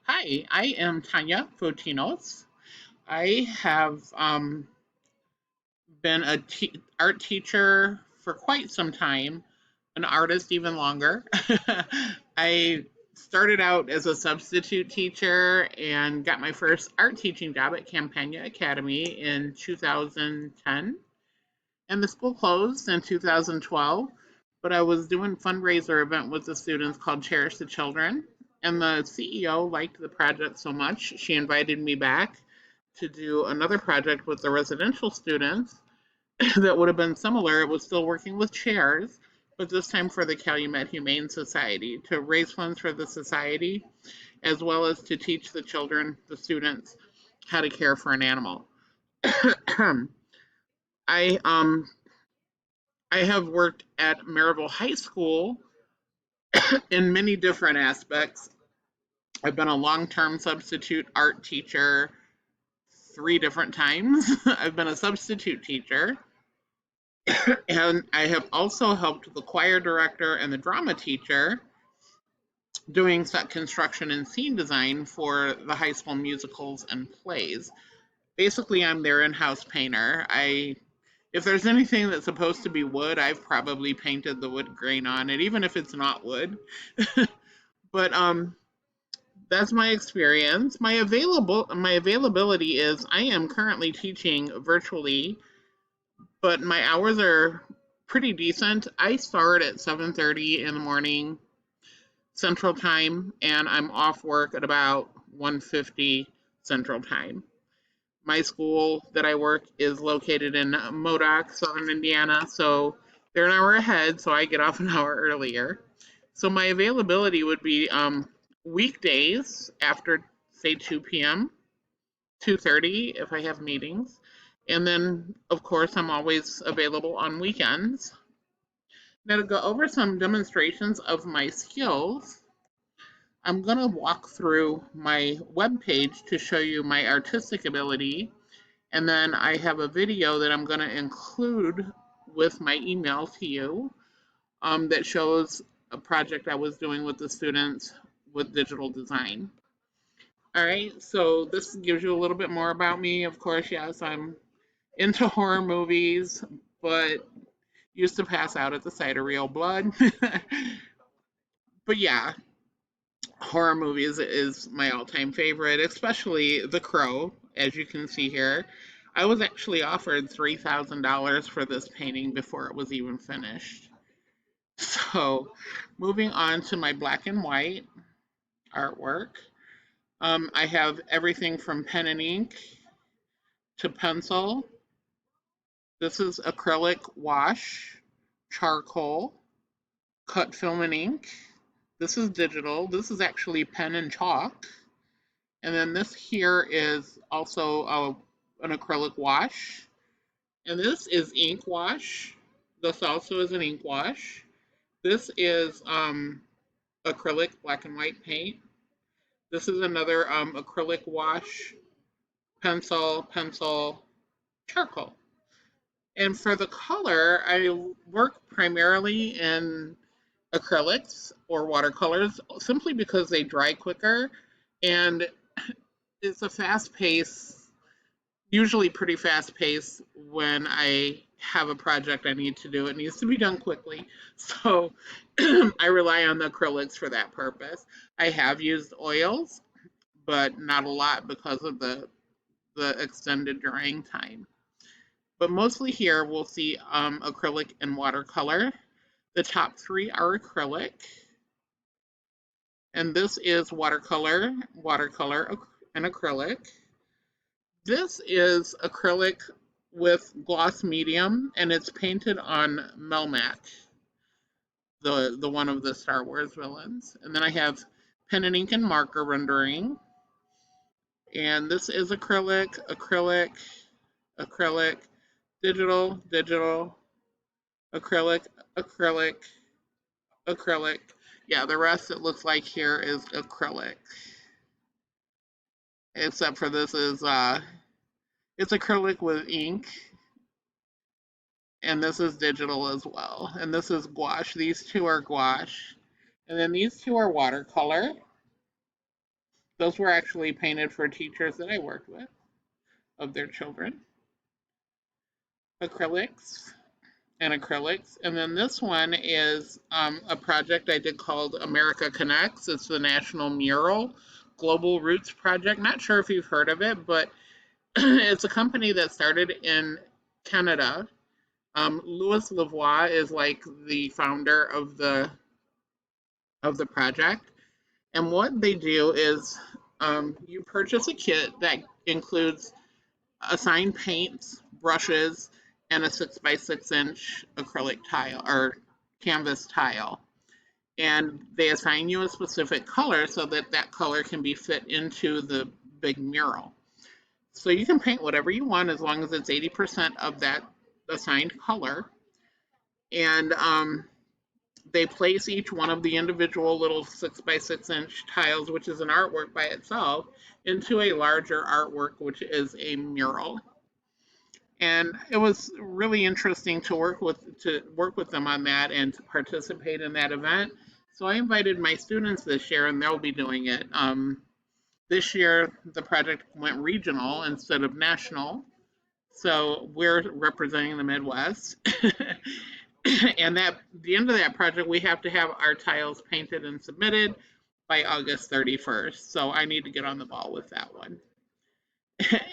Hi, I am Tanya Fotinos. I have been a art teacher for quite some time, an artist even longer. I started out as a substitute teacher and got my first art teaching job at Campagna Academy in 2010. And the school closed in 2012, but I was doing fundraiser event with the students called Cherish the Children. And the CEO liked the project so much, she invited me back to do another project with the residential students that would have been similar. It was still working with chairs, but this time for the Calumet Humane Society to raise funds for the society, as well as to teach the children, the students, how to care for an animal. I I have worked at Maryville High School in many different aspects. I've been a long term substitute art teacher 3 different times. I've been a substitute teacher, and I have also helped the choir director and the drama teacher doing set construction and scene design for the high school musicals and plays. Basically, I'm their in house painter. If there's anything that's supposed to be wood, I've probably painted the wood grain on it, even if it's not wood. But that's my experience. My availability is I am currently teaching virtually, but my hours are pretty decent. I start at 7:30 in the morning Central Time, and I'm off work at about 1:50 Central Time. My school that I work is located in Modoc, Southern Indiana, so they're an hour ahead, so I get off an hour earlier. So my availability would be weekdays after say 2 p.m., 2:30 if I have meetings, and then of course I'm always available on weekends. Now to go over some demonstrations of my skills, I'm going to walk through my web page to show you my artistic ability, and then I have a video that I'm going to include with my email to you that shows a project I was doing with the students with digital design. All right, so this gives you a little bit more about me. Of course, yes, I'm into horror movies, but used to pass out at the sight of real blood. But yeah, horror movies is my all-time favorite, especially The Crow, as you can see here. I was actually offered $3,000 for this painting before it was even finished. So, moving on to my black and white artwork, I have everything from pen and ink to pencil. This is acrylic wash, charcoal, cut film and ink. This is digital. This is actually pen and chalk. And then this here is also an acrylic wash. And this is ink wash. This also is an ink wash. This is acrylic black and white paint. This is another acrylic wash, pencil, pencil, charcoal. And for the color, I work primarily in acrylics or watercolors simply because they dry quicker and it's a fast pace, usually pretty fast pace when I have a project I need to do. It needs to be done quickly. So I rely on the acrylics for that purpose. I have used oils, but not a lot because of the extended drying time. But mostly here we'll see acrylic and watercolor. The top three are acrylic, and this is watercolor, watercolor, and acrylic. This is acrylic with gloss medium, and it's painted on Melmac, the one of the Star Wars villains. And then I have pen and ink and marker rendering, and this is acrylic, acrylic, acrylic, digital, digital, acrylic, acrylic, acrylic. Yeah, the rest it looks like here is acrylic, except for this is it's acrylic with ink, and this is digital as well. And this is gouache. These two are gouache. And then these two are watercolor. Those were actually painted for teachers that I worked with of their children. Acrylics and acrylics. And then this one is a project I did called America Connects. It's the National Mural Global Roots Project. Not sure if you've heard of it, but it's a company that started in Canada. Louis Lavoie is like the founder of the project. And what they do is you purchase a kit that includes assigned paints, brushes, and a 6 by 6 inch acrylic tile or canvas tile. And they assign you a specific color so that that color can be fit into the big mural. So you can paint whatever you want as long as it's 80% of that assigned color. And they place each one of the individual little 6 by 6 inch tiles, which is an artwork by itself, into a larger artwork, which is a mural. And it was really interesting to work with them on that and to participate in that event. So I invited my students this year, and they'll be doing it. This year, the project went regional instead of national, so we're representing the Midwest. And at the end of that project, we have to have our tiles painted and submitted by August 31st. So I need to get on the ball with that one.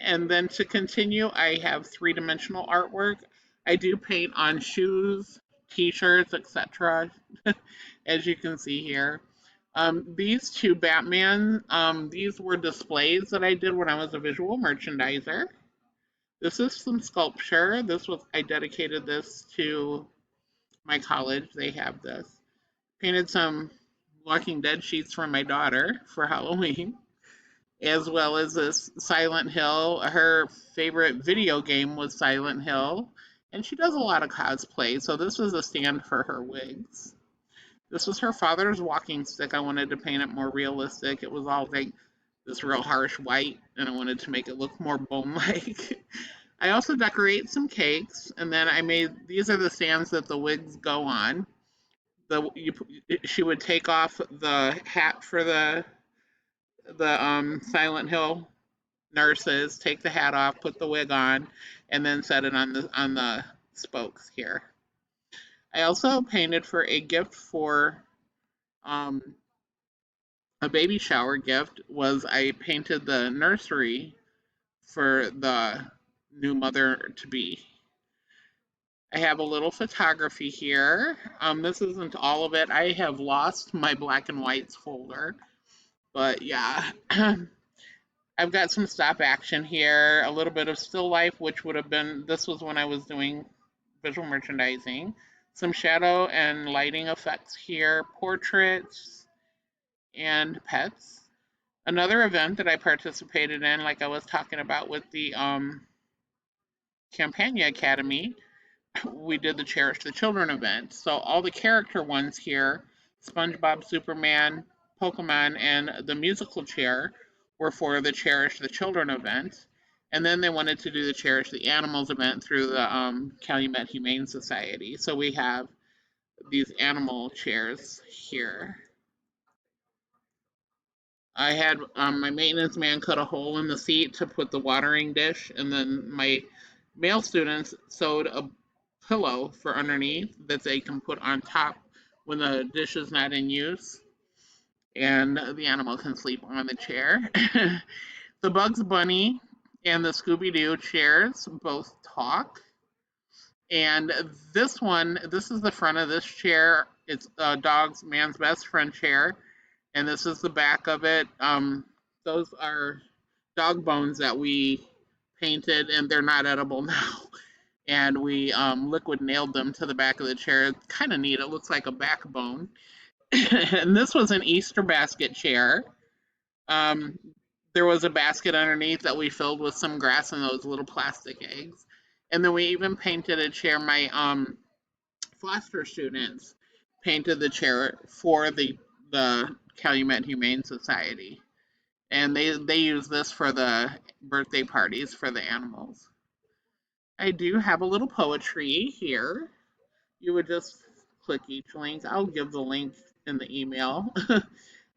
And then to continue, I have three-dimensional artwork. I do paint on shoes, t-shirts, etc. As you can see here. These two Batman, these were displays that I did when I was a visual merchandiser. This is some sculpture. I dedicated this to my college. They have this. Painted some Walking Dead sheets for my daughter for Halloween, as well as this Silent Hill. Her favorite video game was Silent Hill, and she does a lot of cosplay, so this was a stand for her wigs. This was her father's walking stick. I wanted to paint it more realistic. It was all like this real harsh white, and I wanted to make it look more bone-like. I also decorate some cakes, and then these are the stands that the wigs go on. She would take off the hat for the Silent Hill nurses, take the hat off, put the wig on, and then set it on the spokes here. I also painted for a gift for um, a baby shower gift. I painted the nursery for the new mother to be. I have a little photography here. This isn't all of it. I have lost my black and whites folder, but yeah. I've got some stop action here, a little bit of still life, which would have been, this was when I was doing visual merchandising. Some shadow and lighting effects here, portraits, and pets. Another event that I participated in, like I was talking about with the Campania Academy, we did the Cherish the Children event. So all the character ones here, SpongeBob, Superman, Pokemon, and the musical chair were for the Cherish the Children event. And then they wanted to do the Cherish the Animals event through the Calumet Humane Society. So we have these animal chairs here. I had my maintenance man cut a hole in the seat to put the watering dish, and then my male students sewed a pillow for underneath that they can put on top when the dish is not in use, and the animal can sleep on the chair. The Bugs Bunny and the Scooby Doo chairs both talk. And this is the front of this chair. It's a dog's man's best friend chair, and this is the back of it. Those are dog bones that we painted, and they're not edible now. And we liquid nailed them to the back of the chair. It's kind of neat. It looks like a backbone. And this was an Easter basket chair. Um, there was a basket underneath that we filled with some grass and those little plastic eggs. And then we even painted a chair. My Foster students painted the chair for the Calumet Humane Society, and they use this for the birthday parties for the animals. I do have a little poetry here. You would just click each link. I'll give the link in the email.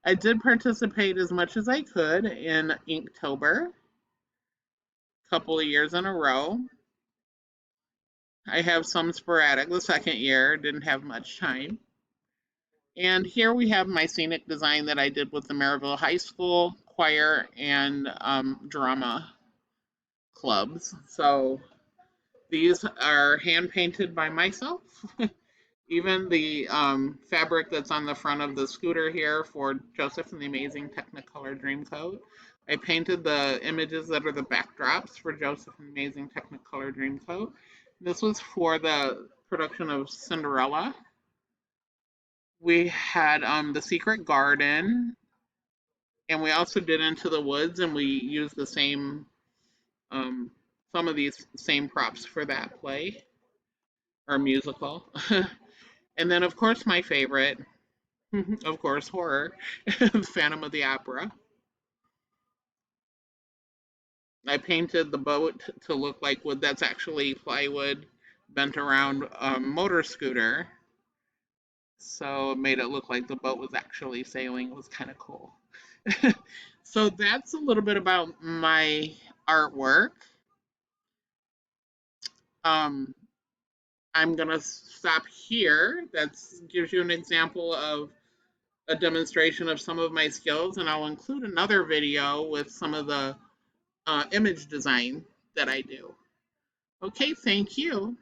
I did participate as much as I could in Inktober, a couple of years in a row. I have some sporadic. The second year didn't have much time. And here we have my scenic design that I did with the Maryville High School choir and drama clubs. So these are hand painted by myself. Even the fabric that's on the front of the scooter here for Joseph and the Amazing Technicolor Dreamcoat. I painted the images that are the backdrops for Joseph and the Amazing Technicolor Dreamcoat. This was for the production of Cinderella. We had The Secret Garden, and we also did Into the Woods, and we used the same, um, some of these same props for that play or musical. And then, of course, my favorite, of course, horror, Phantom of the Opera. I painted the boat to look like wood. That's actually plywood bent around a motor scooter. So it made it look like the boat was actually sailing. It was kind of cool. So that's a little bit about my artwork. Um, I'm going to stop here. That gives you an example of a demonstration of some of my skills, and I'll include another video with some of the image design that I do. Okay, thank you.